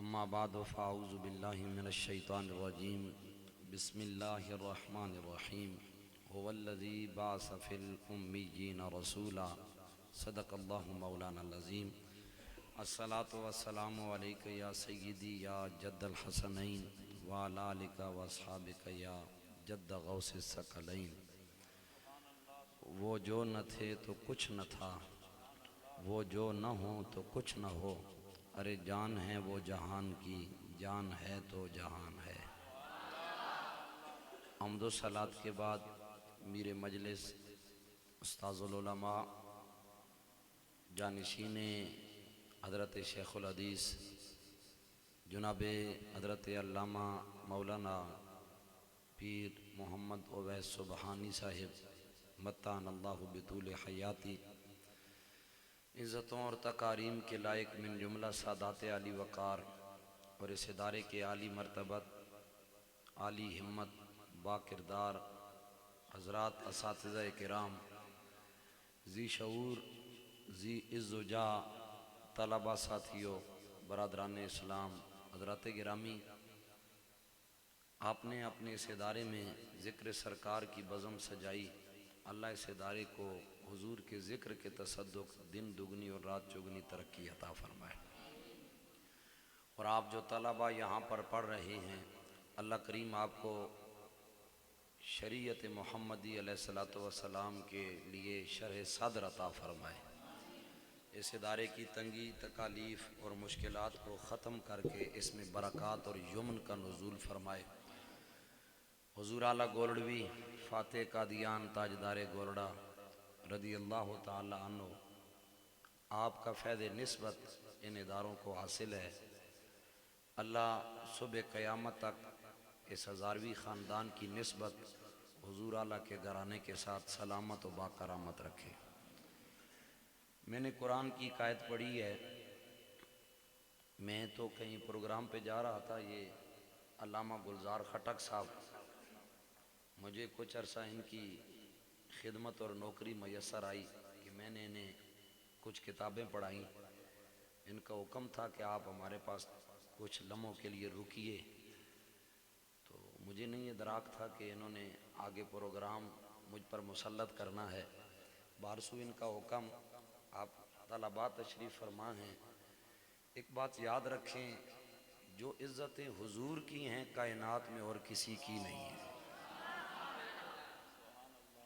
اما بعد فاعوذ باللہ من الشیطان الرجیم بسم اللہ الرحمن الرحیم هو الذی بعث فی الامیین رسولا صدق اللہ مولانا العظیم الصلاة والسلام علیک یا سیدی یا جد الحسنین وعلی آلک واصحابک یا جد غوث الثقلین۔ وہ جو نہ تھے تو کچھ نہ تھا، وہ جو نہ ہو تو کچھ نہ ہو، ارے جان ہے وہ جہان کی، جان ہے تو جہان ہے۔ حمد و صلوات کے بعد میر مجلس استاذ العلماء جانشین حضرت شیخ الحدیث جناب حضرت علامہ مولانا پیر محمد اویس سبحانی صاحب متان اللہ بطول حیاتی، عزتوں اور تکاریم کے لائق من جملہ سادات عالی وقار اور اس ادارے کے عالی مرتبت، عالی ہمت، با کردار حضرات اساتذہ کرام، ذی شعور، ذی عز و جاہ، طلبہ ساتھیوں، برادران اسلام، حضرات گرامی، آپ نے اپنے اس ادارے میں ذکر سرکار کی بزم سجائی۔ اللہ اس ادارے کو حضور کے ذکر کے تصدق دن دگنی اور رات چگنی ترقی عطا فرمائے۔ اور آپ جو طلبہ یہاں پر پڑھ رہے ہیں، اللہ کریم آپ کو شریعت محمدی علیہ السلام کے لیے شرح صدر عطا فرمائے۔ اس ادارے کی تنگی، تکالیف اور مشکلات کو ختم کر کے اس میں برکات اور یمن کا نزول فرمائے۔ حضور اعلیٰ گولڑوی فاتح قادیان تاجدار گولڑا رضی اللہ تعالی عنہ، آپ کا فیض نسبت ان اداروں کو حاصل ہے۔ اللہ صبح قیامت تک اس ہزاروی خاندان کی نسبت حضور اعلیٰ کے گھرانے کے ساتھ سلامت و باکرامت رکھے۔ میں نے قرآن کی آیت پڑھی ہے، میں تو کہیں پروگرام پہ جا رہا تھا، یہ علامہ گلزار خٹک صاحب، مجھے کچھ عرصہ ان کی خدمت اور نوکری میسر آئی کہ میں نے انہیں کچھ کتابیں پڑھائیں۔ ان کا حکم تھا کہ آپ ہمارے پاس کچھ لمحوں کے لیے رکیے، تو مجھے نہیں ادراک تھا کہ انہوں نے آگے پروگرام مجھ پر مسلط کرنا ہے۔ بارسو ان کا حکم، آپ طلباء تشریف فرما ہیں۔ ایک بات یاد رکھیں، جو عزتیں حضور کی ہیں کائنات میں اور کسی کی نہیں ہیں،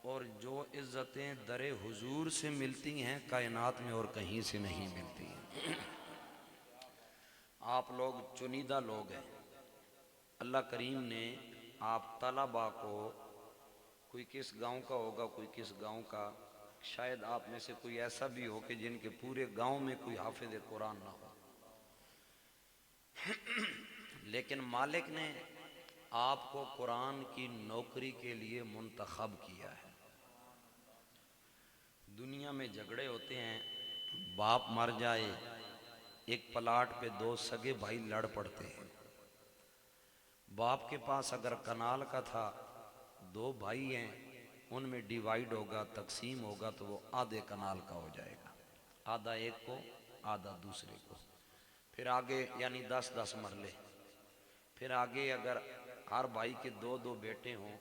اور جو عزتیں در حضور سے ملتی ہیں کائنات میں اور کہیں سے نہیں ملتی ہیں۔ آپ لوگ چنیدہ لوگ ہیں، اللہ کریم نے آپ طلباء کو، کوئی کس گاؤں کا ہوگا، کوئی کس گاؤں کا، شاید آپ میں سے کوئی ایسا بھی ہو کہ جن کے پورے گاؤں میں کوئی حافظ قرآن نہ ہو، لیکن مالک نے آپ کو قرآن کی نوکری کے لیے منتخب کیا ہے۔ دنیا میں جھگڑے ہوتے ہیں، باپ مر جائے، ایک پلاٹ پہ دو سگے بھائی لڑ پڑتے ہیں۔ باپ کے پاس اگر کنال کا تھا، دو بھائی ہیں، ان میں ڈیوائیڈ ہوگا، تقسیم ہوگا تو وہ آدھے کنال کا ہو جائے گا، آدھا ایک کو، آدھا دوسرے کو۔ پھر آگے یعنی 10-10 مرلے، پھر آگے اگر ہر بھائی کے 2-2 بیٹے ہوں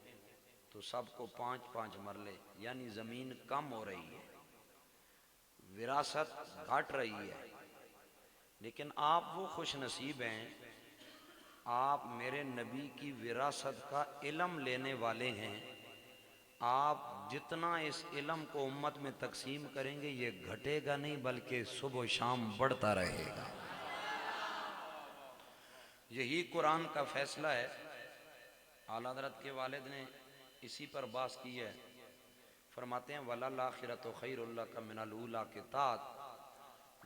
تو سب کو 5-5 مرلے، یعنی زمین کم ہو رہی ہے، وراثت گھٹ رہی ہے۔ لیکن آپ وہ خوش نصیب ہیں، آپ میرے نبی کی وراثت کا علم لینے والے ہیں۔ آپ جتنا اس علم کو امت میں تقسیم کریں گے یہ گھٹے گا نہیں بلکہ صبح و شام بڑھتا رہے گا۔ یہی قرآن کا فیصلہ ہے۔ اعلیٰ حضرت کے والد نے اسی پر بحث کی ہے، فرماتے ہیں وَلَلْآخِرَةُ خَيْرٌ لَكَ مِنَ الْأُولَىٰ کے تحت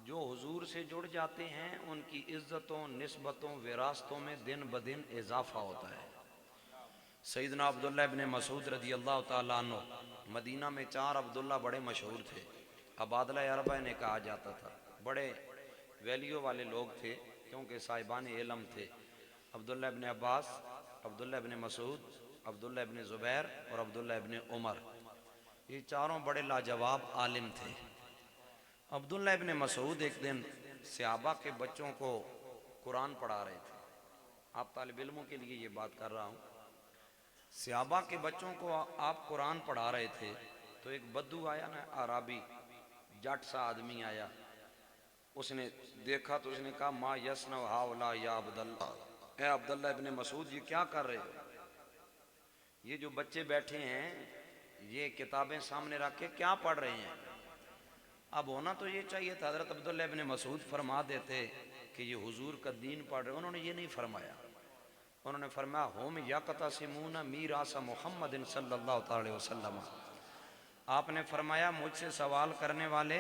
جو حضور سے جڑ جاتے ہیں ان کی عزتوں، نسبتوں، وراثتوں میں دن بدن اضافہ ہوتا ہے۔ سیدنا عبداللہ ابن مسعود رضی اللہ تعالیٰ عنہ، مدینہ میں 4 عبداللہ بڑے مشہور تھے، عبادلہ اربع انہیں کہا جاتا تھا، بڑے ویلیو والے لوگ تھے کیونکہ صاحبان علم تھے۔ عبداللہ ابن عباس، عبداللہ ابن مسعود، عبداللہ ابن زبیر اور عبداللہ ابن عمر، یہ چاروں بڑے لاجواب عالم تھے۔ عبداللہ ابن مسعود ایک دن صحابہ کے بچوں کو قرآن پڑھا رہے تھے. آپ طالب علموں کے لیے یہ بات کر رہا ہوں. صحابہ کے بچوں کو آپ قرآن پڑھا رہے تھے تو ایک بدو آیا نا، عربی جٹ سا آدمی آیا. اس نے دیکھا تو اس نے کہا ما یسنع ہؤلاء یا عبداللہ، اے عبداللہ ابن مسعود یہ کیا کر رہے ہو؟ یہ جو بچے بیٹھے ہیں یہ کتابیں سامنے رکھ کے کیا پڑھ رہے ہیں؟ اب ہونا تو یہ چاہیے تھا حضرت عبداللہ ابن مسعود فرما دیتے کہ یہ حضور کا دین پڑھ رہے. انہوں نے یہ نہیں فرمایا. انہوں نے فرمایا ہم یقتسمون میراث محمد صلی اللہ علیہ وسلم. آپ نے فرمایا مجھ سے سوال کرنے والے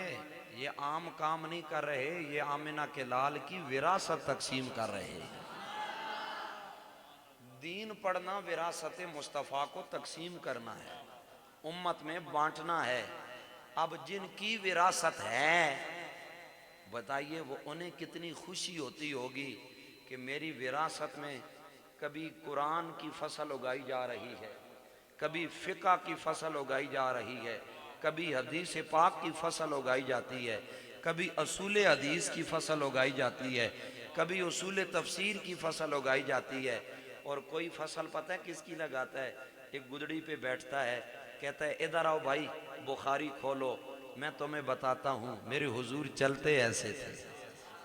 یہ عام کام نہیں کر رہے، یہ آمنہ کے لال کی وراثت تقسیم کر رہے ہیں. دین پڑھنا وراثت مصطفیٰ کو تقسیم کرنا ہے، امت میں بانٹنا ہے. اب جن کی وراثت ہے بتائیے وہ انہیں کتنی خوشی ہوتی ہوگی کہ میری وراثت میں کبھی قرآن کی فصل اگائی جا رہی ہے، کبھی فقہ کی فصل اگائی جا رہی ہے، کبھی حدیث پاک کی فصل اگائی جاتی ہے، کبھی اصول حدیث کی فصل اگائی جاتی ہے، کبھی اصول تفسیر کی فصل اگائی جاتی ہے. اور کوئی فصل پتہ ہے کس کی لگاتا ہے؟ ایک گدڑی پہ بیٹھتا ہے، کہتا ہے ادھر آؤ بھائی بخاری کھولو، میں تمہیں بتاتا ہوں میرے حضور چلتے ایسے تھے،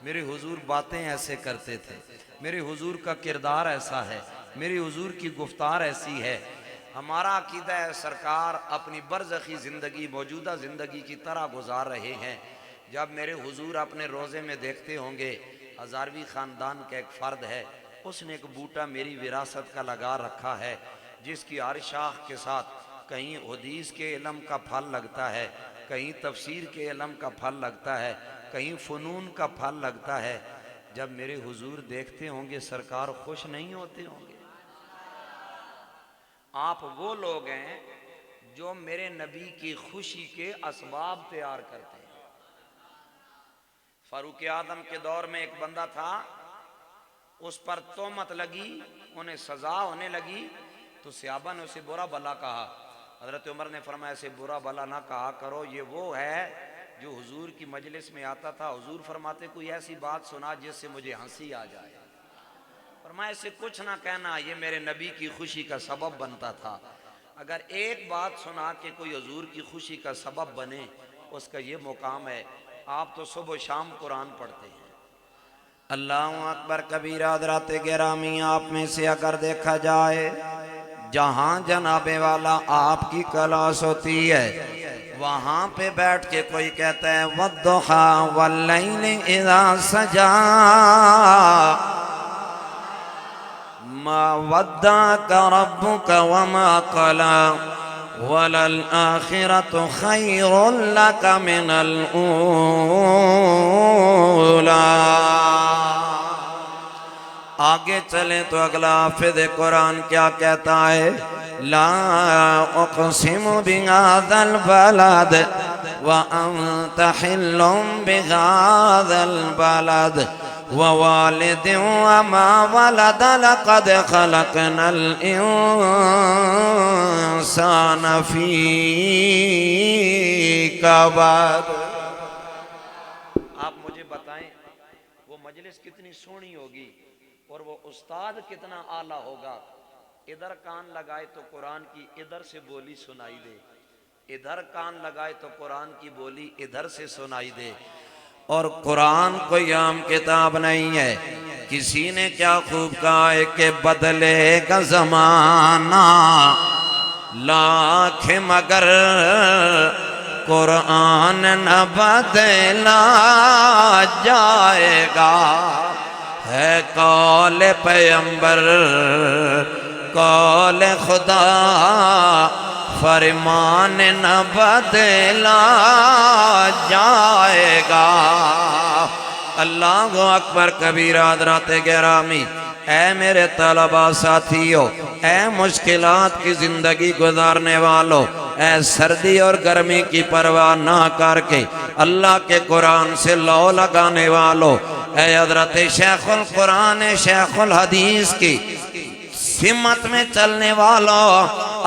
میرے حضور باتیں ایسے کرتے تھے، میرے حضور کا کردار ایسا ہے، میرے حضور کی گفتار ایسی ہے. ہمارا عقیدہ ہے سرکار اپنی برزخی زندگی موجودہ زندگی کی طرح گزار رہے ہیں. جب میرے حضور اپنے روزے میں دیکھتے ہوں گے ہزاروی خاندان کا ایک فرد ہے، اس نے ایک بوٹا میری وراثت کا لگا رکھا ہے جس کی ہر شاخ کے ساتھ کہیں حدیث کے علم کا پھل لگتا ہے، کہیں تفسیر کے علم کا پھل لگتا ہے، کہیں فنون کا پھل لگتا ہے. جب میرے حضور دیکھتے ہوں گے سرکار خوش نہیں ہوتے ہوں گے؟ آپ وہ لوگ ہیں جو میرے نبی کی خوشی کے اسباب تیار کرتے ہیں. فاروق اعظم کے دور میں ایک بندہ تھا، اس پر تہمت لگی، انہیں سزا ہونے لگی تو صحابہ نے اسے برا بلا کہا. حضرت عمر نے فرمایا اسے برا بلا نہ کہا کرو، یہ وہ ہے جو حضور کی مجلس میں آتا تھا، حضور فرماتے کوئی ایسی بات سنا جس سے مجھے ہنسی آ جائے، فرمایا اسے کچھ نہ کہنا، یہ میرے نبی کی خوشی کا سبب بنتا تھا. اگر ایک بات سنا کہ کوئی حضور کی خوشی کا سبب بنے اس کا یہ مقام ہے. آپ تو صبح و شام قرآن پڑھتے ہیں. اللہ اکبر کبیرہ. حضرات گرامی آپ میں سے اگر دیکھا جائے جہاں جناب والا آپ کی کلاس ہوتی ہے وہاں پہ بیٹھ کے کوئی کہتا ہے وَالضُّحَىٰ وَاللَّيْلِ إِذَا سَجَىٰ مَا وَدَّعَكَ رَبُّكَ وَمَا قَلَىٰ وَلَلْآخِرَةُ خَيْرٌ لَكَ مِنَ الْأُولَىٰ. آگے چلیں تو اگلا حافظ قرآن کیا کہتا ہے؟ لا اقسم بهذا البلد وانت حل بهذا البلد ووالد وما ولد لقد خلقنا الانسان في كبد. آپ مجھے بتائیں وہ مجلس کتنی سونی ہوگی اور وہ استاد کتنا اعلیٰ ہوگا. ادھر کان لگائے تو قرآن کی ادھر سے بولی سنائی دے، ادھر کان لگائے تو قرآن کی بولی ادھر سے سنائی دے. اور قرآن کوئی عام کتاب نہیں ہے. کسی نے کیا خوب کہا ہے کہ بدلے گا زمانہ لاکھ مگر قرآن نہ بدلا جائے گا. ہے قول پیغمبر قول خدا فرمان نہ بدلا جائے گا. اللہ اکبر کبیرہ. حضرات گرامی اے میرے طلبہ ساتھیو، اے مشکلات کی زندگی گزارنے والو، اے سردی اور گرمی کی پرواہ نہ کر کے اللہ کے قرآن سے لو لگانے والو، اے حضرت شیخ القرآن شیخ الحدیث کی سمت میں چلنے والو،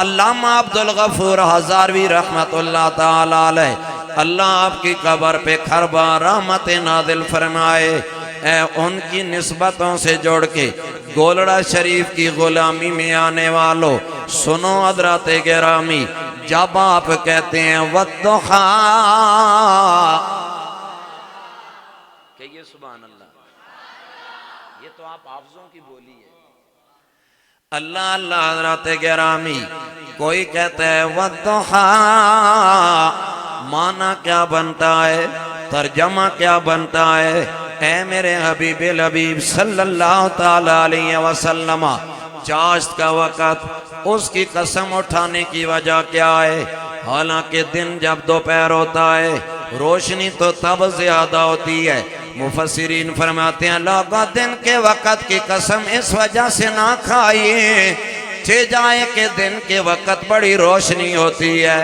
علامہ عبدالغفور ہزاروی رحمت اللہ تعالی علیہ، اللہ آپ کی قبر پہ کھربا رحمت نازل فرمائے. اے ان کی نسبتوں سے جوڑ کے گولڑا شریف کی غلامی میں آنے والوں، سنو حضرات گرامی، جب آپ کہتے ہیں والضحیٰ، کہیے سبحان اللہ، یہ تو آپ حافظوں کی بولی ہے۔ اللہ اللہ حضرات گرامی، کوئی کہتا ہے والضحیٰ، معنی کیا بنتا ہے، ترجمہ کیا بنتا ہے؟ اے میرے حبیب الحبیب صلی اللہ تعالیٰ علیہ وسلم، چاشت کا وقت، اس کی قسم اٹھانے کی وجہ کیا ہے؟ حالانکہ دن جب دوپہر ہوتا ہے روشنی تو تب زیادہ ہوتی ہے۔ مفسرین فرماتے ہیں لوگوں دن کے وقت کی قسم اس وجہ سے نہ کھائیے چھ جائے کہ دن کے وقت بڑی روشنی ہوتی ہے،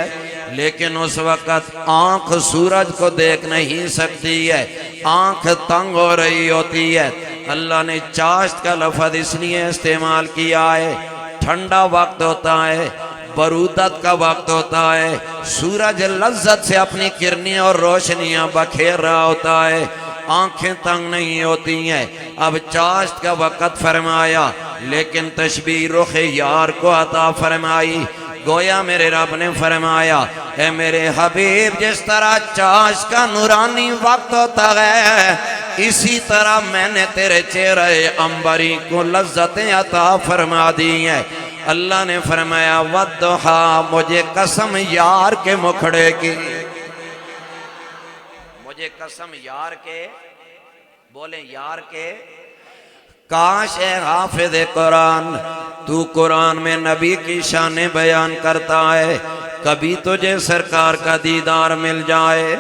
لیکن اس وقت آنکھ سورج کو دیکھ نہیں سکتی ہے، آنکھ تنگ ہو رہی ہوتی ہے۔ اللہ نے چاشت کا لفظ اس لیے استعمال کیا ہے، ٹھنڈا وقت ہوتا ہے، برودت کا وقت ہوتا ہے، سورج لذت سے اپنی کرنیں اور روشنیاں بکھیر رہا ہوتا ہے، آنکھیں تنگ نہیں ہوتی ہیں۔ اب چاشت کا وقت فرمایا، لیکن تشبیہ رخ یار کو عطا فرمائی، گویا میرے رب نے فرمایا اے میرے حبیب جس طرح چاشت کا نورانی وقت ہوتا ہے اسی طرح میں نے تیرے چہرے عنبری کو لذتیں عطا فرما دی ہیں۔ اللہ نے فرمایا والضحیٰ، مجھے قسم یار کے مکھڑے کی، مجھے قسم یار کے، بولیں یار کے، کاش اے حافظ قرآن تو قرآن میں نبی کی شان بیان کرتا ہے، کبھی تجھے سرکار کا دیدار مل جائے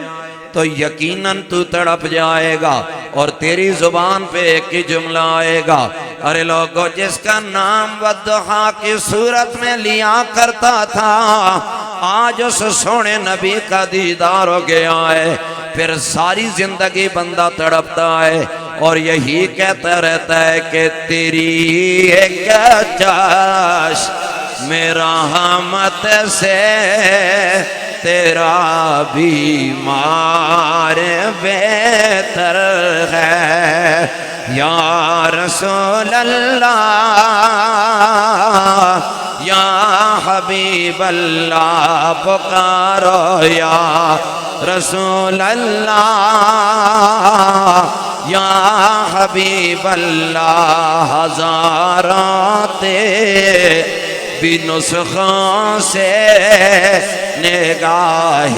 تو یقیناً تو تڑپ جائے گا اور تیری زبان پہ ایک ہی جملہ آئے گا، ارے لوگو جس کا نام والضحیٰ کی صورت میں لیا کرتا تھا آج اس سونے نبی کا دیدار ہو گیا ہے، پھر ساری زندگی بندہ تڑپتا ہے اور یہی کہتا رہتا ہے کہ تیری ایک چاش میرا رحمت سے تیرا بیمار بہتر ہے یا رسول اللہ یا حبیب اللہ، پکارو یا رسول اللہ یا حبیب اللہ، ہزارات بھی نسخوں سے نگاہ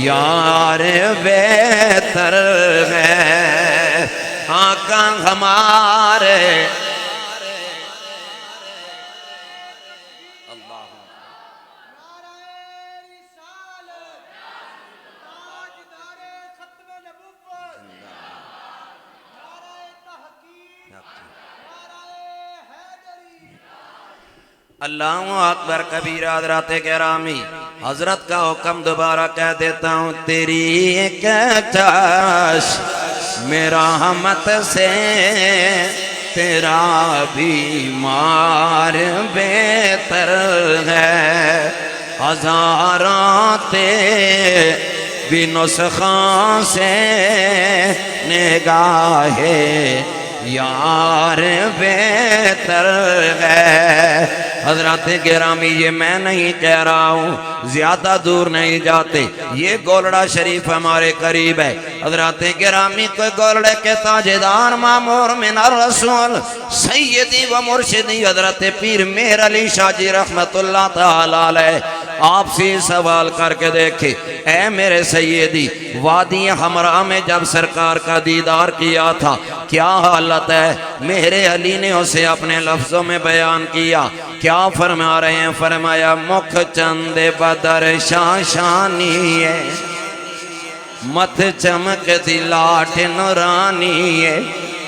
یار بہتر ہے، آقا ہمارے اللہ اکبر کبیرہ حضرات گرامی، حضرت کا حکم دوبارہ کہہ دیتا ہوں، تیری ایک چاش میرا رحمت سے تیرا بیمار بہتر ہے، ہزارات بھی نسخوں سے نگاہ یار بہتر ہے۔ حضرات گرامی یہ میں نہیں کہہ رہا ہوں، زیادہ دور نہیں جاتے، یہ گولڑا شریف ہمارے قریب ہے۔ حضرات گرامی کو گولڑے کے تاجدار مامور من الرسول سیدی و مرشدی حضرت پیر مہر علی شاہ جی رحمت اللہ تعالی علیہ آپ سے سوال کر کے دیکھے، اے میرے سیدی وادی حمراء میں جب سرکار کا دیدار کیا تھا کیا حالت ہے؟ میرے علی نے اسے اپنے لفظوں میں بیان کیا، کیا فرما رہے ہیں؟ فرمایا مکھ چند بدر شاشانی ہے، مت چمک دی لاٹ نورانی ہے،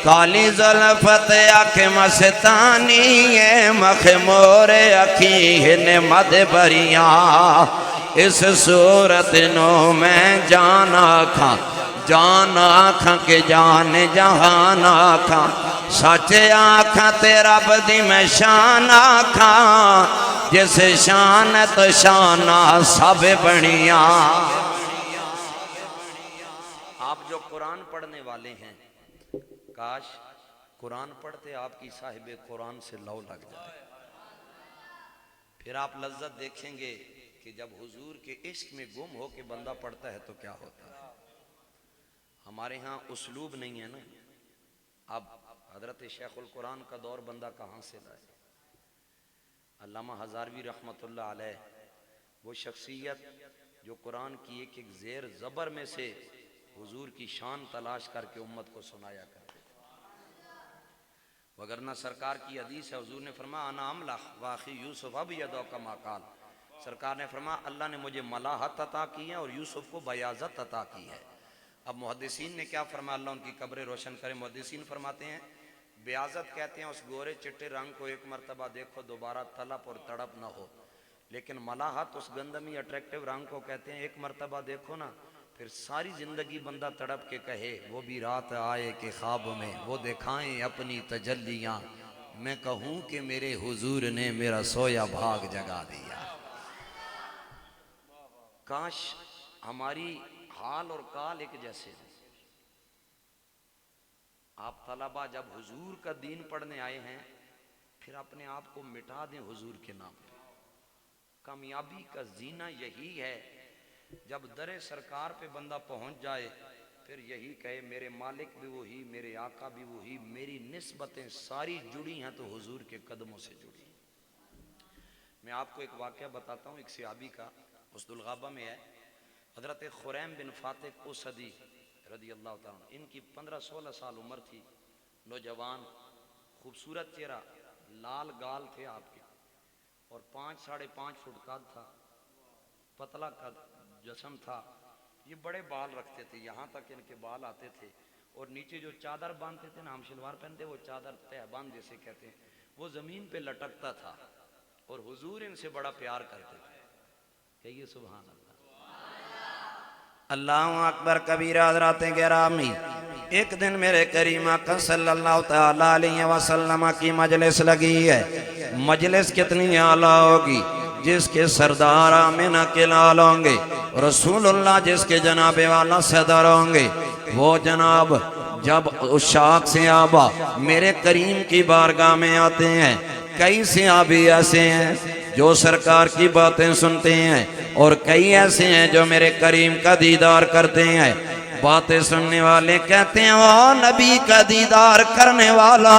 کالی زلفت اکھ مستانی ہے، مخ مور اکھین مد بریاں، اس صورت نو میں جانا کھاں، جان آکھاں کے جان جہان آکھاں، سچ آکھاں تیرا بدی میں شان آکھاں، جس شان تو شانہ سب بڑیاں۔ آپ جو قرآن پڑھنے والے ہیں کاش قرآن پڑھتے آپ کی صاحب قرآن سے لو لگ جائے، پھر آپ لذت دیکھیں گے کہ جب حضور کے عشق میں گم ہو کے بندہ پڑھتا ہے تو کیا ہوتا ہے۔ ہمارے ہاں اسلوب نہیں ہے نا، اب حضرت شیخ القرآن کا دور بندہ کہاں سے لائے؟ علامہ ہزاروی رحمۃ اللہ علیہ وہ شخصیت جو قرآن کی ایک ایک زیر زبر میں سے حضور کی شان تلاش کر کے امت کو سنایا کرتے تھے، وگرنہ سرکار کی حدیث ہے، حضور نے فرمایا انا املح واخی یوسف اب یدو کما قال، سرکار نے فرمایا اللہ نے مجھے ملاحت عطا کی ہے اور یوسف کو بیاضت عطا کی ہے۔ اب محدثین نے کیا فرمایا، اللہ ان کی قبریں روشن کرے، محدثین فرماتے ہیں بیاضت کہتے ہیں اس گورے چٹے رنگ کو ایک مرتبہ دیکھو دوبارہ طلب اور تڑپ نہ ہو، لیکن ملاحت اس گندمی اٹریکٹیو رنگ کو کہتے ہیں ایک مرتبہ دیکھو نا پھر ساری زندگی بندہ تڑپ کے کہے وہ بھی رات آئے کہ خواب میں وہ دکھائیں اپنی تجلیاں، میں کہوں کہ میرے حضور نے میرا سویا بھاگ جگا دیا۔ کاش ہماری حال اور کال ایک جیسے ہیں۔ آپ طلبہ جب حضور کا دین پڑھنے آئے ہیں پھر اپنے آپ کو مٹا دیں حضور کے نام پہ۔ کامیابی کا زینہ یہی ہے جب در سرکار پہ بندہ پہنچ جائے پھر یہی کہے میرے مالک بھی وہی، میرے آقا بھی وہی، میری نسبتیں ساری جڑی ہیں تو حضور کے قدموں سے جڑی۔ میں آپ کو ایک واقعہ بتاتا ہوں، ایک صحابی کا، اسد الغابہ میں ہے، حضرت خریم بن فاتح اسدی رضی اللہ تعالیٰ عنہ، ان کی 15-16 سال عمر تھی، نوجوان، خوبصورت چہرہ، لال گال تھے آپ کے، اور 5-5.5 فٹ قد تھا، پتلا قد جسم تھا، یہ بڑے بال رکھتے تھے، یہاں تک ان کے بال آتے تھے، اور نیچے جو چادر باندھتے تھے نا، ہم شلوار پہنتے وہ چادر تہبند جیسے کہتے ہیں، وہ زمین پہ لٹکتا تھا، اور حضور ان سے بڑا پیار کرتے تھے۔ کہیے سبحان اللہ۔ اللہ اکبر کبیرہ حضرات گرامی، ایک دن میرے کریم آقا صلی اللہ تعالیٰ علیہ وسلم کی مجلس لگی ہے، مجلس کتنی اعلیٰ ہوگی، جس کے سردار آمینہ کے لال ہوں گے، رسول اللہ جس کے جناب والا صدر ہوں گے، وہ جناب جب اشاق صحابہ میرے کریم کی بارگاہ میں آتے ہیں، کئی صحابی ایسے ہیں جو سرکار کی باتیں سنتے ہیں، اور کئی ایسے ہیں جو میرے کریم کا دیدار کرتے ہیں۔ باتیں سننے والے کہتے ہیں وہ نبی کا دیدار کرنے والا،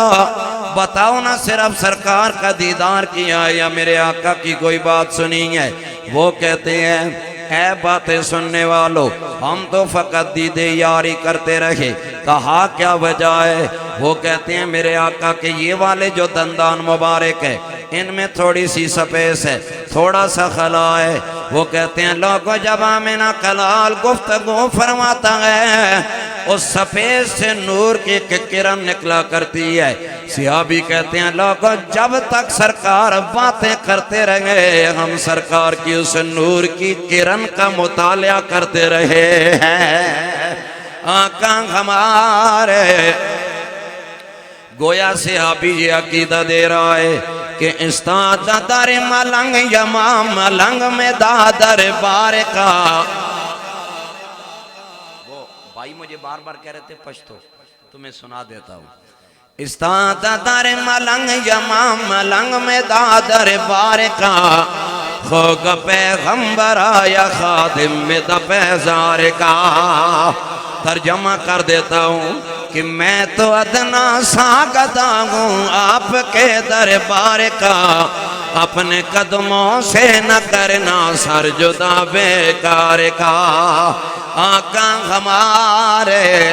بتاؤ نہ صرف سرکار کا دیدار کیا یا میرے آقا کی کوئی بات سنی ہے؟ وہ کہتے ہیں اے باتیں سننے والو، ہم تو فقط دید یاری کرتے رہے، کہا کیا وجہ ہے؟ وہ کہتے ہیں میرے آقا کے یہ والے جو دندان مبارک ہے ان میں تھوڑی سی سپیس ہے، تھوڑا سا خلا ہے۔ وہ کہتے ہیں لوگوں جب آمینہ کلال گفتگو فرماتا ہے اس سپیس سے نور کی کرن نکلا کرتی ہے۔ صحابی کہتے ہیں لوگوں جب تک سرکار باتیں کرتے رہے ہم سرکار کی اس نور کی کرن کا مطالعہ کرتے رہے ہیں۔ آقا ہمارے گویا صحابی یہ عقیدہ دے رہا ہے کہ استاد در ملنگ یمام ملنگ میں دادر بار کا۔ وہ بھائی مجھے بار بار کہہ رہے تھے پشتو، تمہیں سنا دیتا ہوں۔ استاد در ملنگ یمام ملنگ میں دادر بار کا، خوگ پیغمبر آیا خادم میں دپیزار کا۔ ترجمہ کر دیتا ہوں کہ میں تو ادنا سا گدا ہوں آپ کے دربار کا، اپنے قدموں سے نہ کرنا سر جدا بیکار کا۔ آقا ہمارے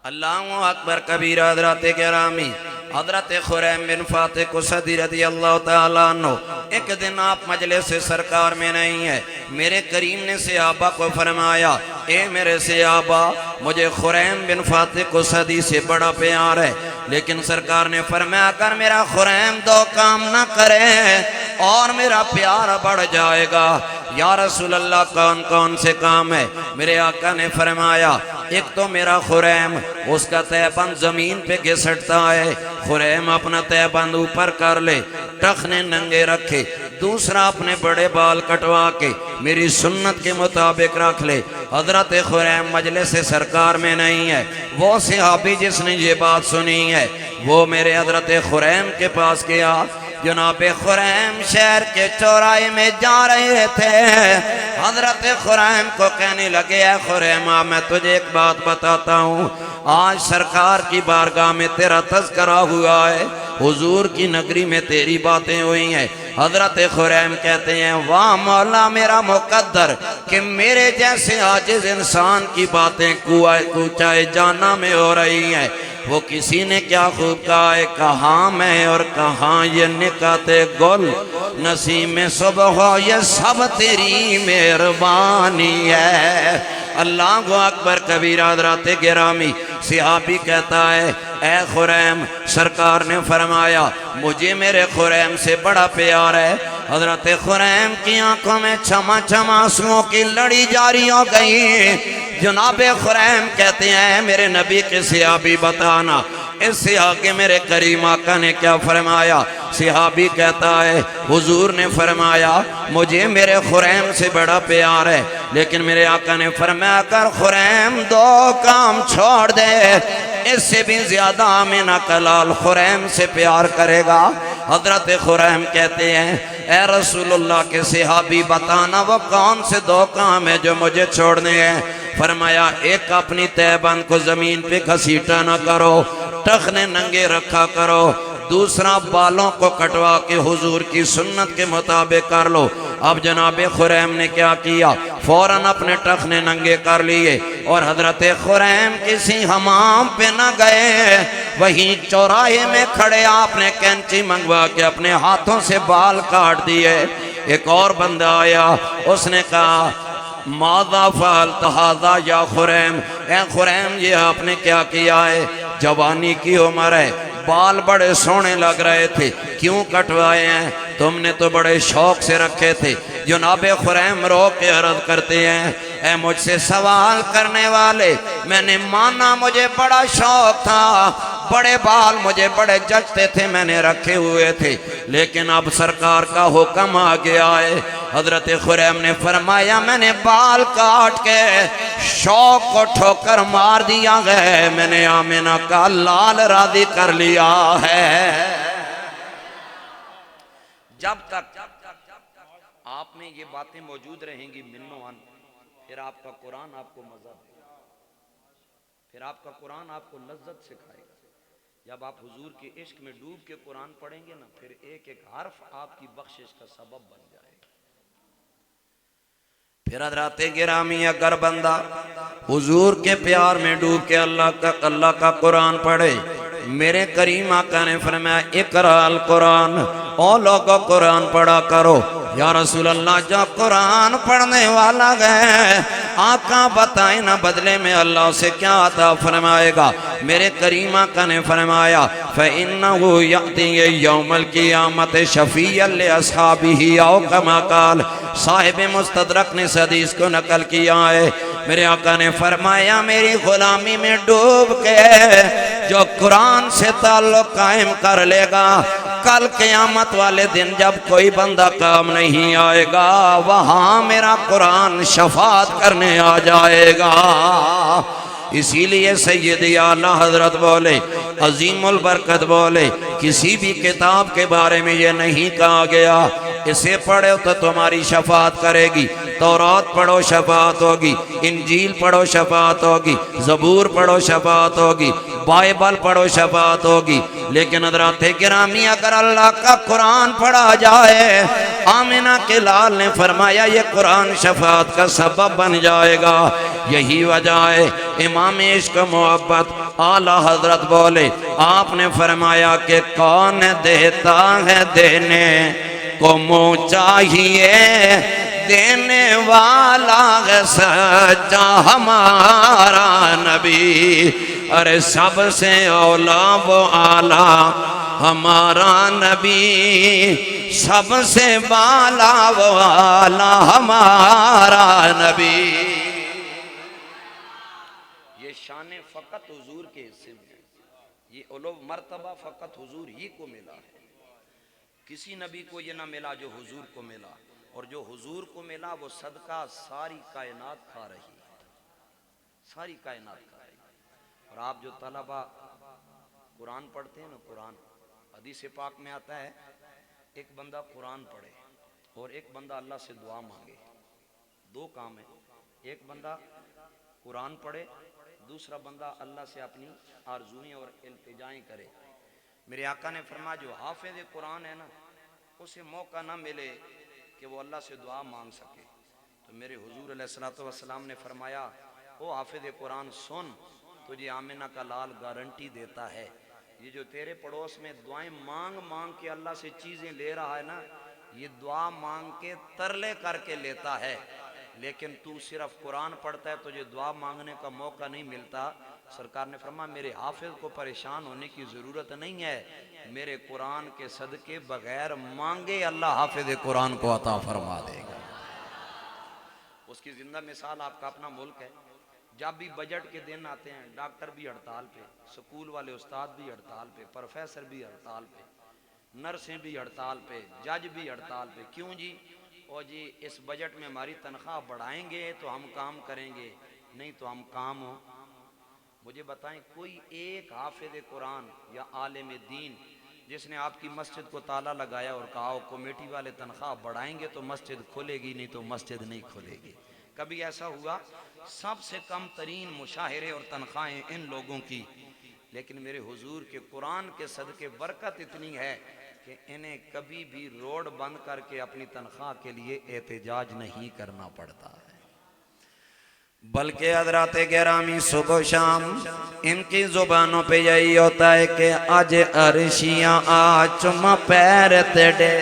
اللہ اکبر کبیرہ حضرات گرامی، حضرت خریم بن فاتح اسدی رضی اللہ تعالیٰ عنہ، ایک دن آپ مجلس سرکار میں نہیں ہے، میرے کریم نے صحابہ کو فرمایا اے میرے صحابہ مجھے خریم بن فاتح اسدی سے بڑا پیار ہے، لیکن سرکار نے فرمایا اگر میرا خریم دو کام نہ کرے اور میرا پیار بڑھ جائے گا۔ یا رسول اللہ کون کون سے کام ہے؟ میرے آقا نے فرمایا ایک تو میرا خریم اس کا تہبند زمین پہ گھسٹتا ہے، خریم اپنا تہبند اوپر کر لے، ٹخنے ننگے رکھے، دوسرا اپنے بڑے بال کٹوا کے میری سنت کے مطابق رکھ لے۔ حضرت خریم مجلس سرکار میں نہیں ہے، وہ صحابی جس نے یہ بات سنی ہے وہ میرے حضرت خریم کے پاس گیا۔ جناب خریم شہر کے چوراہے میں جا رہے تھے، حضرت خریم کو کہنے لگے اے خریم میں تجھے ایک بات بتاتا ہوں، آج سرکار کی بارگاہ میں تیرا تذکرہ ہوا ہے، حضور کی نگری میں تیری باتیں ہوئی ہیں۔ حضرت خریم کہتے ہیں واہ مولا میرا مقدر کہ میرے جیسے عاجز انسان کی باتیں کوچائے جانا میں ہو رہی ہیں۔ وہ کسی نے کیا خوب کہا ہے، کہاں میں اور کہاں یہ نکات گل، نسیم صبح ہو یہ سب تیری مہربانی ہے۔ اللہ اکبر کبیرہ حضرات گرامی، صحابی کہتا ہے اے خریم، سرکار نے فرمایا مجھے میرے خریم سے بڑا پیار ہے۔ حضرت خریم کی آنکھوں میں چما چما آنسوؤں کی لڑی جاری ہو گئی۔ جناب خریم کہتے ہیں میرے نبی کے صحابی بتانا اس سے آگے میرے کریم آقا نے کیا فرمایا۔ صحابی کہتا ہے حضور نے فرمایا مجھے میرے خریم سے بڑا پیار ہے، لیکن میرے آقا نے فرمایا کر خریم دو کام چھوڑ دے، اس سے بھی زیادہ آمینہ کا لال خریم سے پیار کرے گا۔ حضرت خریم کہتے ہیں اے رسول اللہ کے صحابی بتانا وہ کون سے دو کام ہیں جو مجھے چھوڑنے ہیں۔ فرمایا ایک اپنی تہبند کو زمین پہ گھسیٹا نہ کرو، ٹخنے ننگے رکھا کرو، دوسرا بالوں کو کٹوا کے حضور کی سنت کے مطابق کر لو۔ اب جناب خریم نے کیا کیا، فوراً اپنے ٹخنے ننگے کر لیے اور حضرت خریم کسی حمام پہ نہ گئے، وہیں چوراہے میں کھڑے آپ نے کینچی منگوا کے اپنے ہاتھوں سے بال کاٹ دیے۔ ایک اور بندہ آیا، اس نے کہا ماذا فعلت ھذا یا خریم، اے خریم یہ آپ نے کیا کیا ہے، جوانی کی عمر ہے، بال بڑے سونے لگ رہے تھے، کیوں کٹوائے ہیں، تم نے تو بڑے شوق سے رکھے تھے۔ جناب خریم رو کے عرض کرتے ہیں اے مجھ سے سوال کرنے والے، میں نے مانا مجھے بڑا شوق تھا، بڑے بال مجھے بڑے جچتے تھے، میں نے رکھے ہوئے تھے، لیکن اب سرکار کا حکم آ گیا ہے۔ حضرت خریم نے فرمایا میں نے بال کاٹ کے شوق کو ٹھوکر مار دیا ہے، میں نے آمینہ کا لال راضی کر لیا ہے۔ جب تک آپ میں یہ باتیں موجود رہیں گی منوان، پھر آپ کا قرآن آپ کو مزہ دے گا، پھر آپ کا قرآن آپ کو لذت سکھائے گا۔ جب آپ حضور کے عشق میں ڈوب کے قرآن پڑھیں گے نا، پھر ایک ایک حرف آپ کی بخشش کا سبب بن جائے گا۔ پھر حضرات گرامی اگر بندہ حضور کے پیار میں ڈوب کے اللہ کا قرآن پڑھے، میرے کریم آقا نے فرمایا اقرأ القرآن، او لوگو قرآن پڑھا کرو۔ یا رسول اللہ جو قرآن پڑھنے والا ہے آقا بتائیں نا بدلے میں اللہ سے کیا عطا فرمائے گا۔ میرے کریم آقا نے فرمایا فَإِنَّهُ يَأْتِي يَوْمَ الْقِيَامَةِ شَفِيًّا لِأَصْحَابِهِ أَوْ كَمَا قَالَ۔ صاحب مستدرک نے اس حدیث کو نقل کیا ہے، میرے آقا نے فرمایا میری غلامی میں ڈوب کے جو قرآن سے تعلق قائم کر لے گا، کل قیامت والے دن جب کوئی بندہ کام نہیں آئے گا، وہاں میرا قرآن شفاعت کرنے آ جائے گا۔ اسی لیے سیدی اعلیٰ حضرت بولے، عظیم البرکت بولے، کسی بھی کتاب کے بارے میں یہ نہیں کہا گیا اسے پڑھو تو تمہاری شفاعت کرے گی، تورات پڑھو شفاعت ہوگی، انجیل پڑھو شفاعت ہوگی، زبور پڑھو شفاعت ہوگی، بائبل پڑھو شفاعت ہوگی، لیکن حضرات گرامی اگر اللہ کا قرآن پڑھا جائے، آمنہ کے لال نے فرمایا یہ قرآن شفاعت کا سبب بن جائے گا۔ یہی وجہ ہے امام عشق محبت اعلیٰ حضرت بولے، آپ نے فرمایا کہ کون دیتا ہے دینے کو منہ چاہیے، دینے والا ہے سچا ہمارا نبی، ارے سب سے اولا وہ اعلیٰ ہمارا نبی، سب سے بالا وہ اعلیٰ ہمارا نبی۔ فقط حضور کے حصے میں ہے، یہ علو مرتبہ فقط حضور ہی کو ملا ہے، کسی نبی کو یہ نہ ملا جو حضور کو ملا، اور جو حضور کو ملا وہ صدقہ ساری کائنات کھا رہی ہے، ساری کائنات کھا رہی ہے۔ اور آپ جو طلبہ قرآن پڑھتے ہیں نا، قرآن حدیث پاک میں آتا ہے ایک بندہ قرآن پڑھے اور ایک بندہ اللہ سے دعا مانگے، دو کام ہیں، ایک بندہ قرآن پڑھے، دوسرا بندہ اللہ سے اپنی آرزوئیں اور التجائیں کرے۔ میرے آقا نے فرمایا جو حافظ قرآن ہے نا، اسے موقع نہ ملے کہ وہ اللہ سے دعا مانگ سکے، تو میرے حضور علیہ السلام نے فرمایا او حافظ قرآن سن، تجھے آمنہ کا لال گارنٹی دیتا ہے، یہ جو تیرے پڑوس میں دعائیں مانگ مانگ کے اللہ سے چیزیں لے رہا ہے نا، یہ دعا مانگ کے ترلے کر کے لیتا ہے، لیکن تو صرف قرآن پڑھتا ہے، تجھے دعا مانگنے کا موقع نہیں ملتا۔ سرکار نے فرمایا میرے حافظ کو پریشان ہونے کی ضرورت نہیں ہے، میرے قرآن کے صدقے بغیر مانگے اللہ حافظ قرآن کو عطا فرما دے گا۔ اس کی زندہ مثال آپ کا اپنا ملک ہے، جب بھی بجٹ کے دن آتے ہیں ڈاکٹر بھی ہڑتال پہ، سکول والے استاد بھی ہڑتال پہ، پروفیسر بھی ہڑتال پہ، نرسیں بھی ہڑتال پہ، جج بھی ہڑتال پہ، کیوں جی؟ اور جی اس بجٹ میں ہماری تنخواہ بڑھائیں گے تو ہم کام کریں گے، نہیں تو ہم کام ہو۔ مجھے بتائیں کوئی ایک حافظ قرآن یا عالم دین جس نے آپ کی مسجد کو تالا لگایا اور کہا ہو کمیٹی والے تنخواہ بڑھائیں گے تو مسجد کھلے گی، نہیں تو مسجد نہیں کھلے گی، کبھی ایسا ہوا؟ سب سے کم ترین مشاہرے اور تنخواہیں ان لوگوں کی، لیکن میرے حضور کے قرآن کے صدقے برکت اتنی ہے کہ انہیں کبھی بھی روڈ بند کر کے اپنی تنخواہ کے لیے احتجاج نہیں کرنا پڑتا ہے، بلکہ حضرات گرامی صبح و شام ان کی زبانوں پہ یہی ہوتا ہے کہ آج عرشیاں چما پیر تیڑے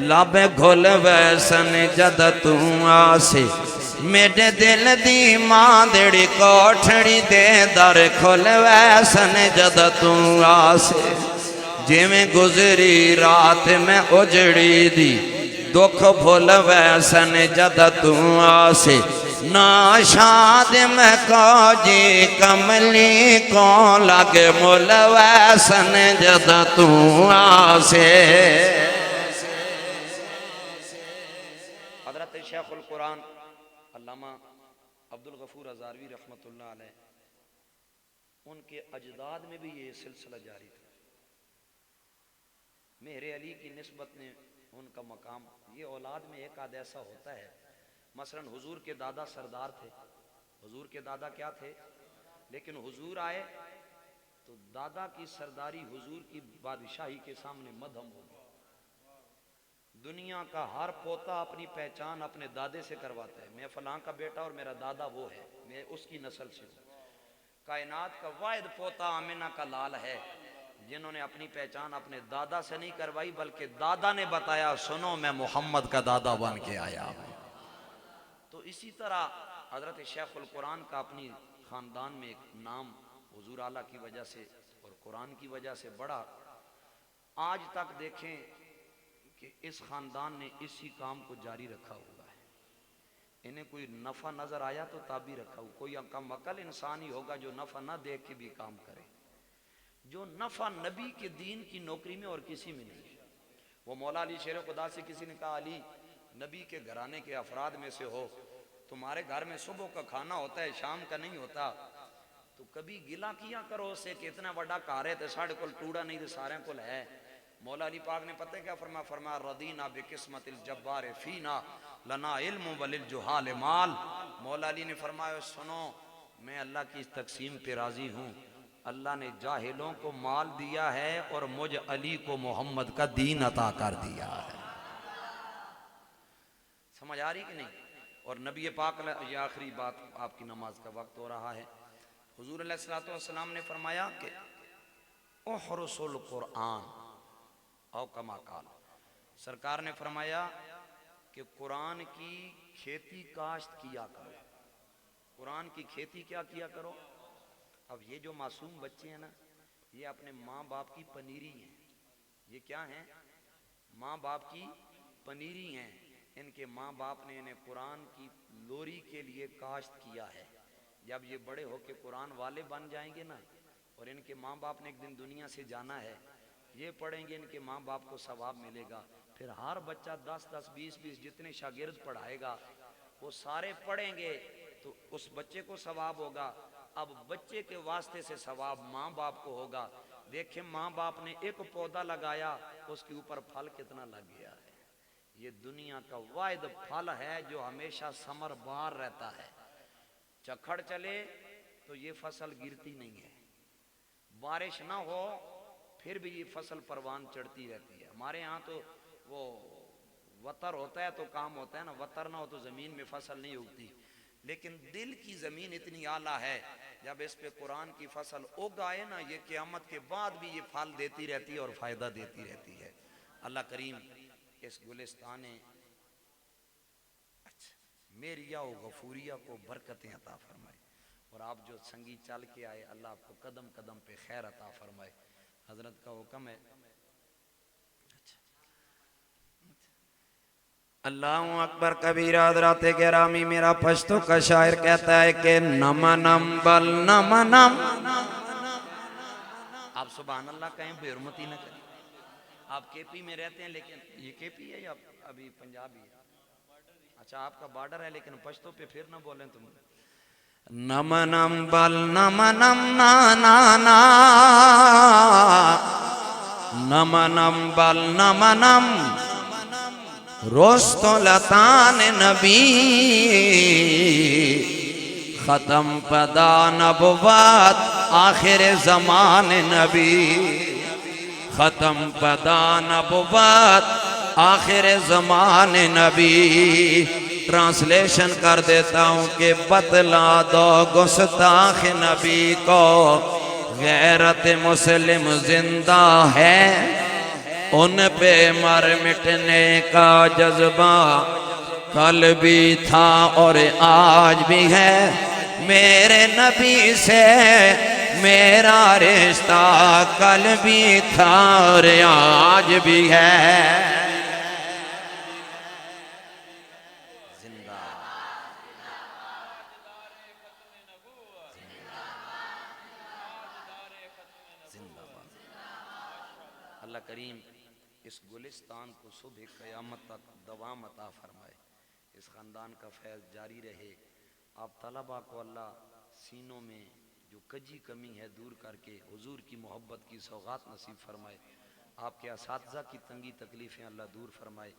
لب گھل ویسن جد توں آسے، میرے دل دی ماں دیڑی کوٹھڑی دے در کھل ویسن جد توں آسے، جی میں گزری رات میں اجڑی دی دکھ بھول ویسن جد توں آسے، ناشاد میں کو جی کملی کو لگ مل ویسن جد توں آسے۔ حضرت شیخ القرآن علامہ عبدالغفور ہزاروی رحمۃ اللہ علیہ، ان کے اجداد میں بھی یہ سلسلہ جاری تھا، مہر علی کی نسبت نے ان کا مقام، یہ اولاد میں ایک آدھ ایسا ہوتا ہے، مثلا حضور کے دادا سردار تھے، حضور کے دادا کیا تھے، لیکن حضور آئے تو دادا کی سرداری حضور کی بادشاہی کے سامنے مدھم ہو گئی۔ دنیا کا ہر پوتا اپنی پہچان اپنے دادے سے کرواتا ہے، میں فلاں کا بیٹا اور میرا دادا وہ ہے، میں اس کی نسل سے ہوں۔ کائنات کا واحد پوتا آمنہ کا لال ہے جنہوں نے اپنی پہچان اپنے دادا سے نہیں کروائی، بلکہ دادا نے بتایا سنو میں محمد کا دادا بن کے آیا ہوں۔ تو اسی طرح حضرت شیخ القرآن کا اپنی خاندان میں ایک نام حضور اعلیٰ کی وجہ سے اور قرآن کی وجہ سے بڑا، آج تک دیکھیں کہ اس خاندان نے اسی کام کو جاری رکھا ہوا ہے، انہیں کوئی نفع نظر آیا تو تابی رکھا ہوا، کوئی کم عقل انسان ہی ہوگا جو نفع نہ دیکھ کے بھی کام کرے، جو نفع نبی کے دین کی نوکری میں اور کسی میں نہیں ہے۔ وہ مولا علی شیر خدا سے کسی نے کہا علی نبی کے گھرانے کے افراد میں سے ہو، تمہارے گھر میں صبح کا کھانا ہوتا ہے شام کا نہیں ہوتا، تو کبھی گلا کیا کرو اسے کہ اتنا بڑا کار ہے تو ساڑھے کل ٹوڑا نہیں تو سارے کل ہے۔ مولا علی پاک نے پتہ کیا فرمایا رضینا بقسمت الجبار فینا لنا علم وللجہال مال۔ مولا علی نے فرمایا سنو میں اللہ کی اس تقسیم پہ راضی ہوں، اللہ نے جاہلوں کو مال دیا ہے اور مجھ علی کو محمد کا دین عطا کر دیا ہے، سمجھ آ رہی کہ نہیں؟ اور نبی پاک یہ آخری بات، آپ کی نماز کا وقت ہو رہا ہے، حضور علیہ السلام نے فرمایا کہ احرس القرآن او کما قال، سرکار نے فرمایا کہ قرآن کی کھیتی کاشت کیا کرو، قرآن کی کھیتی کیا کرو۔ اب یہ جو معصوم بچے ہیں نا، یہ اپنے ماں باپ کی پنیری ہیں، یہ کیا ہیں؟ ماں باپ کی پنیری ہیں، ان کے ماں باپ نے انہیں قرآن کی لوری کے لیے کاشت کیا ہے، جب یہ بڑے ہو کے قرآن والے بن جائیں گے نا، اور ان کے ماں باپ نے ایک دن دنیا سے جانا ہے، یہ پڑھیں گے ان کے ماں باپ کو ثواب ملے گا، پھر ہر بچہ 10 20 جتنے شاگرد پڑھائے گا وہ سارے پڑھیں گے تو اس بچے کو ثواب ہوگا۔ اب بچے کے واسطے سے ثواب ماں باپ کو ہوگا۔ دیکھیں ماں باپ نے ایک پودا لگایا، اس کے اوپر پھل کتنا لگ گیا ہے۔ یہ دنیا کا واحد پھل ہے جو ہمیشہ ثمر بار رہتا ہے۔ چکھڑ چلے تو یہ فصل گرتی نہیں ہے، بارش نہ ہو پھر بھی یہ فصل پروان چڑھتی رہتی ہے۔ ہمارے ہاں تو وہ وتر ہوتا ہے تو کام ہوتا ہے نا، وتر نہ ہو تو زمین میں فصل نہیں اگتی، لیکن دل کی زمین اتنی اعلیٰ ہے، جب اس پہ قرآن کی فصل اگ آئے نا، یہ قیامت کے بعد بھی یہ پھل دیتی رہتی ہے اور فائدہ دیتی رہتی ہے۔ اللہ کریم اس گلستان میریہ و غفوریہ کو برکتیں عطا فرمائے، اور آپ جو سنگی چل کے آئے اللہ آپ کو قدم قدم پہ خیر عطا فرمائے۔ حضرت کا حکم ہے اللہ اکبر کبیرہ۔ حضرات گرامی، میرا پشتو کا شاعر کہتا ہے کہ نمنم بل نمنم، آپ سبحان اللہ کہیں بے حرمتی نہ کریں۔ آپ کے پی میں رہتے ہیں لیکن یہ کے پی ہے یا ابھی پنجابی ہے؟ اچھا آپ کا بارڈر ہے، لیکن پشتو پہ پھر نہ بولیں تم۔ نمنم بل نمنم نانا، نمنم بل نمنم رست لطان نبی، ختم پدا نبوت آخر زمان نبی، ختم پدا نبوت آخر زمان نبی۔ ٹرانسلیشن کر دیتا ہوں کہ بتلا دو گستاخ نبی کو، غیرت مسلم زندہ ہے، ان پہ مر مٹنے کا جذبہ کل بھی تھا اور آج بھی ہے، میرے نبی سے میرا رشتہ کل بھی تھا اور آج بھی ہے۔ زندہ زندہ باد۔ اللہ کریم اس گلستان کو صبح قیامت تک دوام عطا فرمائے، اس خاندان کا فیض جاری رہے۔ آپ طلبہ کو اللہ سینوں میں جو کجی کمی ہے دور کر کے حضور کی محبت کی سوغات نصیب فرمائے۔ آپ کے اساتذہ کی تنگی تکلیفیں اللہ دور فرمائے۔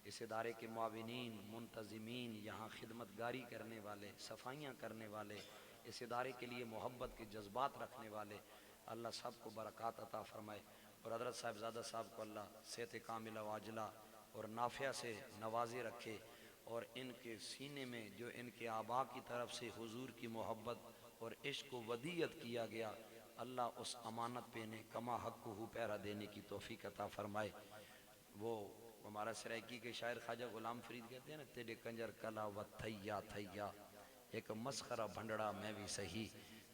اس ادارے کے معاونین، منتظمین، یہاں خدمت گاری کرنے والے، صفائیاں کرنے والے، اس ادارے کے لیے محبت کے جذبات رکھنے والے، اللہ سب کو برکات عطا فرمائے، اور حضرت صاحبزادہ صاحب کو اللہ صحت کاملہ واجلہ اور نافعہ سے نوازے رکھے، اور ان کے سینے میں جو ان کے آبا کی طرف سے حضور کی محبت اور عشق کو ودیعت کیا گیا، اللہ اس امانت پہ انہیں کما حق کو پیرا دینے کی توفیق عطا فرمائے۔ وہ ہمارا سرائکی کے شاعر خواجہ غلام فرید کہتے ہیں نا، تیرے کنجر کلا و تھیا تھیا، ایک مسخرہ بھنڈڑا میں بھی سہی،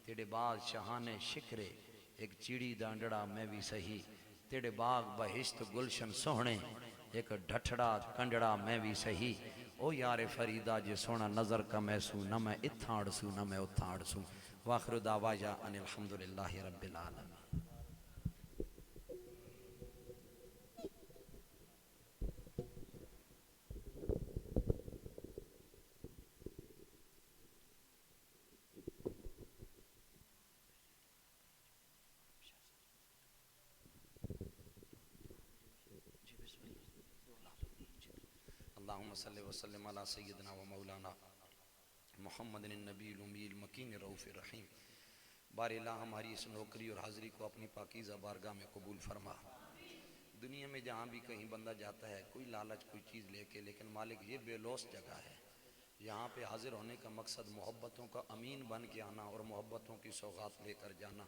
تیرے باغ شہانے شکرے ایک چیڑی دانڈڑا میں بھی سہی، تیرے باغ بہشت گلشن سوہنے ایک ڈھٹڑا کنڈڑا میں بھی سہی، او یار فریدہ جے سونا نظر کا محسو، نہ میں اتھاڑ سو نہ میں اتھاڑ سو۔ واخر دعوایا ان الحمدللہ رب العالمین۔ اللہم صلی وسلم علی سیدنا و مولانا محمد النبی الامی المکین رؤوف الرحیم۔ بار الہ ہماری اس نوکری اور حاضری کو اپنی پاکیزہ بارگاہ میں قبول فرما۔ دنیا میں جہاں بھی کہیں بندہ جاتا ہے کوئی لالچ کوئی چیز لے کے، لیکن مالک یہ بے لوث جگہ ہے، یہاں پہ حاضر ہونے کا مقصد محبتوں کا امین بن کے آنا اور محبتوں کی سوغات لے کر جانا۔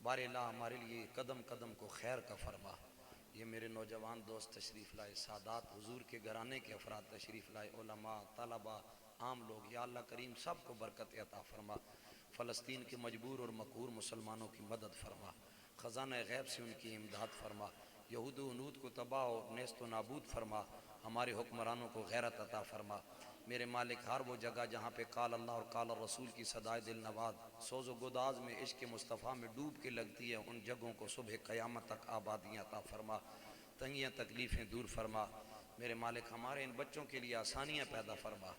بار الہ ہمارے لیے قدم قدم کو خیر کا فرما۔ یہ میرے نوجوان دوست تشریف لائے، سادات حضور کے گھرانے کے افراد تشریف لائے، علماء، طلباء، عام لوگ، یا اللہ کریم سب کو برکت عطا فرما۔ فلسطین کے مجبور اور مقہور مسلمانوں کی مدد فرما، خزانہ غیب سے ان کی امداد فرما، یہود و ہنود کو تباہ و نیست و نابود فرما، ہمارے حکمرانوں کو غیرت عطا فرما۔ میرے مالک ہر وہ جگہ جہاں پہ قال اللہ اور قال الرسول کی صدائے دل نواز سوز و گداز میں عشق مصطفیٰ میں ڈوب کے لگتی ہے، ان جگہوں کو صبح قیامت تک آبادیاں عطا فرما، تنگیاں تکلیفیں دور فرما۔ میرے مالک ہمارے ان بچوں کے لیے آسانیاں پیدا فرما۔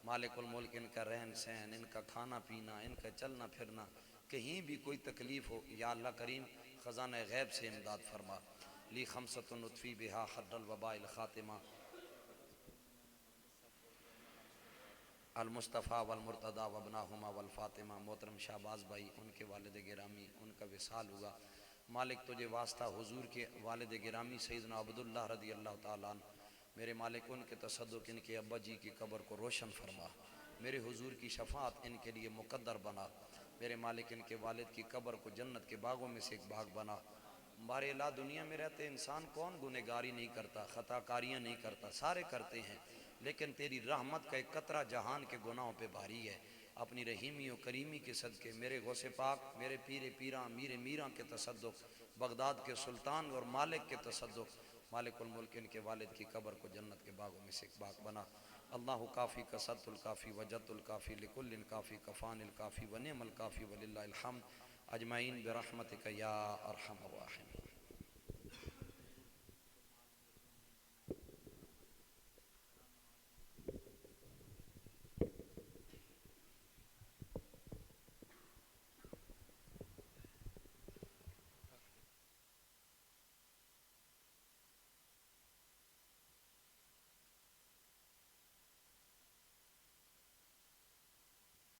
مالک الملک ان کا رہن سہن، ان کا کھانا پینا، ان کا چلنا پھرنا، کہیں بھی کوئی تکلیف ہو یا اللہ کریم خزانہ غیب سے امداد فرما۔ لی خمسۃ نطفی بہا حد الوباء الخاتمہ المصطفیٰ والمرتضیٰ وابناہما والفاطمہ۔ محترم شہباز بھائی، ان کے والد گرامی، ان کا وصال ہوا، مالک تجھے واسطہ حضور کے والد گرامی سیدنا عبداللہ رضی اللہ تعالیٰ عنہ، میرے مالک ان کے تصدق ان کے ابا جی کی قبر کو روشن فرما، میرے حضور کی شفاعت ان کے لیے مقدر بنا، میرے مالک ان کے والد کی قبر کو جنت کے باغوں میں سے ایک باغ بنا۔ ہمارے الہ دنیا میں رہتے انسان کون گنہگاری نہیں کرتا، خطا کاریاں نہیں کرتا، سارے کرتے ہیں، لیکن تیری رحمت کا ایک قطرہ جہان کے گناہوں پہ بھاری ہے۔ اپنی رحیمی و کریمی کے صدقے میرے غوث پاک، میرے پیر پیراں، میر میراں کے تصدق، بغداد کے سلطان اور مالک کے تصدق، مالک الملک ان کے والد کی قبر کو جنت کے باغوں میں سے ایک باغ بنا۔ اللہ کافی کثرت الکافی وجد الکافی لکل کافی کفان الکافی ونعم الکافی وللہ الحمد اجمعین برحمتک یا ارحم الراحمین۔